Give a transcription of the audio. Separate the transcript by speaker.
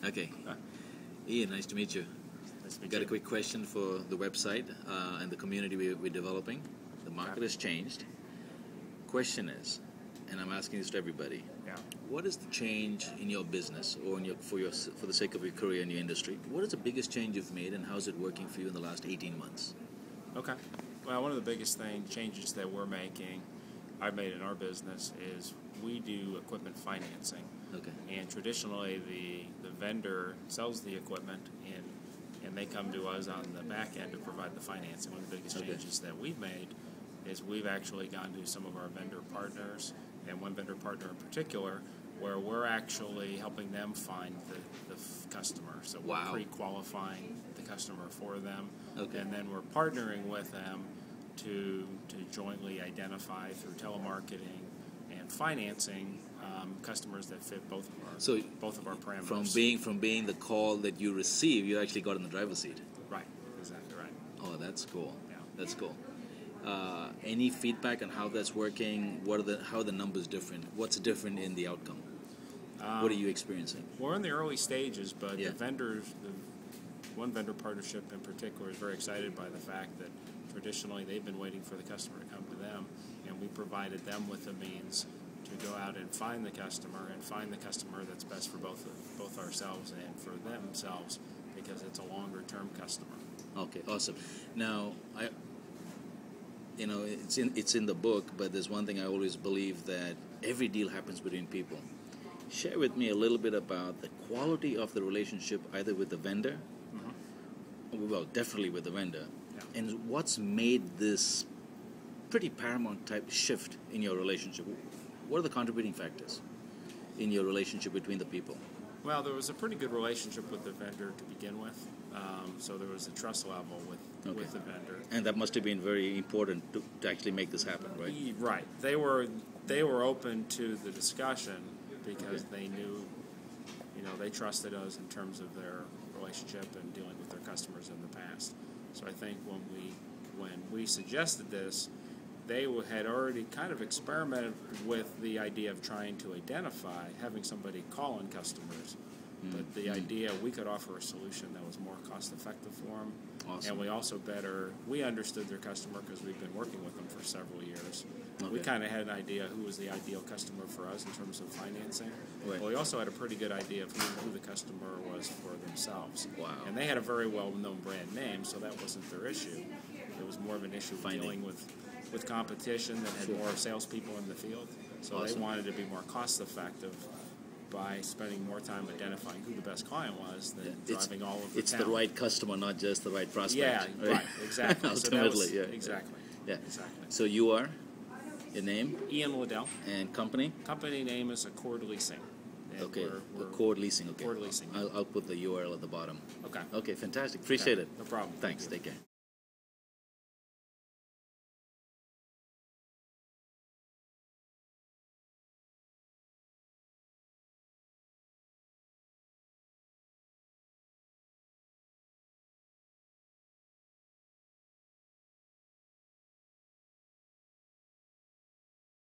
Speaker 1: Okay. Ian, nice to meet you.
Speaker 2: Nice to meet
Speaker 1: Got
Speaker 2: you.
Speaker 1: a quick question for the website and the community we're developing. The market has changed. Question is, and I'm asking this to everybody, what is the change in your business or for the sake of your career in your industry? What is the biggest change you've made, and how's it working for you in the last 18 months?
Speaker 2: Okay. Well, one of the biggest changes that we're making, I've made in our business, is we do equipment financing.
Speaker 1: Okay.
Speaker 2: And traditionally, the vendor sells the equipment, and they come to us on the back end to provide the financing. One of the biggest changes that we've made is we've actually gone to some of our vendor partners, and one vendor partner in particular, where we're actually helping them find the customer. So we're pre-qualifying the customer for them, and then we're partnering with them to jointly identify through telemarketing and financing customers that fit both of our parameters.
Speaker 1: From being the call that you receive, you actually got in the driver's seat.
Speaker 2: Right, exactly right.
Speaker 1: Oh, that's cool.
Speaker 2: Yeah.
Speaker 1: That's cool. Any feedback on how that's working? How are the numbers different? What's different in the outcome? What are you experiencing?
Speaker 2: We're in the early stages, but the one vendor partnership in particular is very excited by the fact that traditionally they've been waiting for the customer to come to them, and we provided them with the means to go out and find the customer that's best for both ourselves and for themselves, because it's a longer-term customer.
Speaker 1: Okay, awesome. Now, it's in the book, but there's one thing I always believe, that every deal happens between people. Share with me a little bit about the quality of the relationship, either with the vendor, well, definitely with the vendor, and what's made this pretty paramount type shift in your relationship. What are the contributing factors in your relationship between the people?
Speaker 2: Well, there was a pretty good relationship with the vendor to begin with, so there was a trust level with the vendor. And
Speaker 1: that must have been very important to actually make this happen, right?
Speaker 2: Right. They were open to the discussion because they knew, they trusted us in terms of their relationship and dealing with their customers in the past. So I think when we suggested this, they had already kind of experimented with the idea of trying to identify, having somebody call in customers, but the idea we could offer a solution that was more cost-effective for them.
Speaker 1: Awesome.
Speaker 2: And we also we understood their customer because we've been working with them for several years. We kind of had an idea who was the ideal customer for us in terms of financing. But we also had a pretty good idea of who the customer was for themselves.
Speaker 1: Wow.
Speaker 2: And they had a very well-known brand name, so that wasn't their issue. It was more of an issue dealing with competition that had more salespeople in the field. So they wanted to be more cost-effective by spending more time identifying who the best client was than driving all of the
Speaker 1: It's the right customer, not just the right prospect.
Speaker 2: Yeah, right, exactly.
Speaker 1: Ultimately,
Speaker 2: Exactly.
Speaker 1: Yeah.
Speaker 2: Exactly.
Speaker 1: So you are? Your name?
Speaker 2: Ian Liddell.
Speaker 1: And company?
Speaker 2: Company name is Accord Leasing. And
Speaker 1: Accord Leasing. Okay.
Speaker 2: Accord Leasing.
Speaker 1: I'll put the URL at the bottom.
Speaker 2: Okay.
Speaker 1: Okay, fantastic. Appreciate it.
Speaker 2: No problem.
Speaker 1: Thanks. Take care.